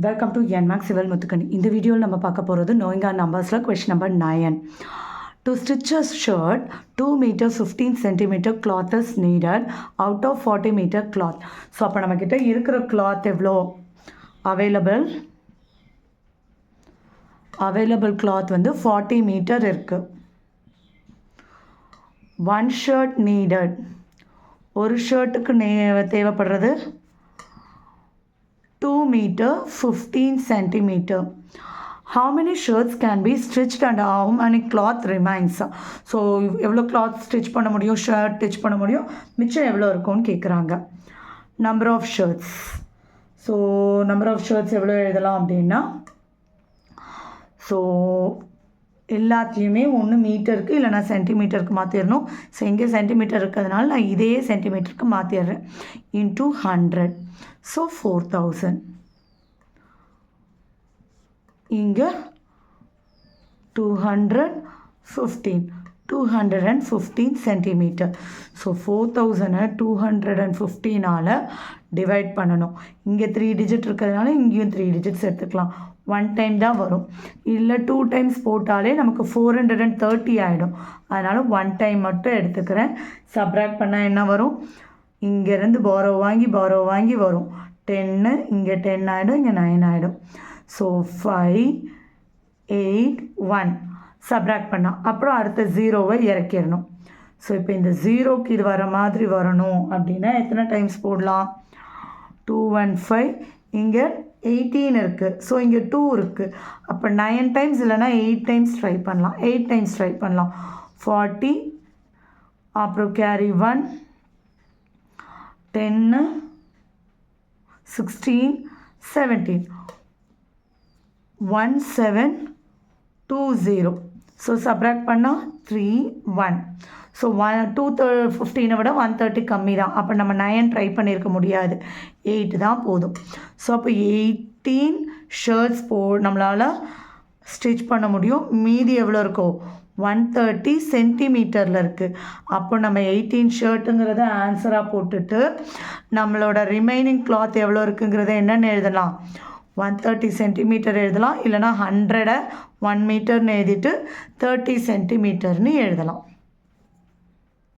Welcome to என்மேக்ஸ் சிவல் முத்துக்கணி. இந்த வீடியோவில் நம்ம பார்க்க போகிறது knowing our நம்பர்ஸில் question number 9. To stitch a shirt 2 meters 15 centimeter cloth is needed out of 40 meter cloth. So அப்போ நம்மக்கிட்ட இருக்கிற cloth எவ்வளோ அவைலபிள் cloth வந்து 40 மீட்டர் இருக்குது. ஒன் ஷர்ட் நீடட், ஒரு ஷர்ட்டுக்கு தேவைப்படுறது 2 meter 15 centimeter. How many shirts can be stitched and how many cloth remains? So எவ்வளோ cloth stitch பண்ண முடியும், ஷர்ட் ஸ்டிச் பண்ண முடியும், மிச்சம் எவ்வளோ இருக்கும்னு கேட்குறாங்க. Number of shirts. So number of shirts எவ்வளோ எழுதலாம் அப்படின்னா, ஸோ எல்லாத்தையுமே ஒன்று மீட்டருக்கு இல்லைனா சென்டிமீட்டருக்கு மாற்றிடணும். ஸோ இங்கே சென்டிமீட்டர் இருக்கிறதுனால நான் இதே சென்டிமீட்டருக்கு மாற்றிடுறேன். இன்ட்டு 100. ஸோ 4000. இங்கே 215 சென்டிமீட்டர். ஸோ 4000 215ஆல் டிவைட் பண்ணணும். இங்கே 3 டிஜிட் இருக்கிறதுனால இங்கேயும் 3 டிஜிட்ஸ் எடுத்துக்கலாம். 1 டைம் தான் வரும், இல்லை 2 டைம்ஸ் போட்டாலே நமக்கு 430 ஆகிடும். அதனால் 1 டைம் மட்டும் எடுத்துக்கிறேன். சப்ராக்ட் பண்ணால் என்ன வரும், இங்கேருந்து பாரோ வாங்கி வரும் 10, இங்கே 10 ஆகிடும், இங்கே 9 ஆகிடும். ஸோ 5 8 1 சப்ராக்ட் பண்ணால் அப்புறம் அடுத்த 0வை இறக்கிடணும். ஸோ இப்போ இந்த 0க்கு இது வர மாதிரி வரணும் அப்படின்னா எத்தனை டைம்ஸ் போடலாம், 215, இங்கே 18 இருக்குது. ஸோ இங்கே 2 இருக்குது. அப்போ 9 டைம்ஸ் இல்லைனா 8 டைம்ஸ் ட்ரை பண்ணலாம். 8 டைம்ஸ் ட்ரை பண்ணலாம். 40, அப்புறம் கேரி 1, 10, 16, 17, 1720. ஸோ சப்ராக்ட் பண்ணால் 3 1. ஸோ 215 விட 130 கம்மி தான். அப்போ நம்ம 9 ட்ரை பண்ணியிருக்க முடியாது, 8 தான் போதும். ஸோ அப்போ 18 ஷர்ட்ஸ் நம்மளால் ஸ்டிச் பண்ண முடியும். மீதி எவ்வளோ இருக்கோ 130 சென்டிமீட்டரில் இருக்குது. அப்போ நம்ம 18 ஷர்ட்டுங்கிறத ஆன்சராக போட்டுட்டு நம்மளோட ரிமைனிங் கிளாத் எவ்வளோ இருக்குங்கிறத என்னென்னு எழுதலாம், 130 சென்டிமீட்டர் எழுதலாம், இல்லைனா 100 1 மீட்டர்னு எழுதிட்டு 30 சென்டிமீட்டர்னு எழுதலாம்.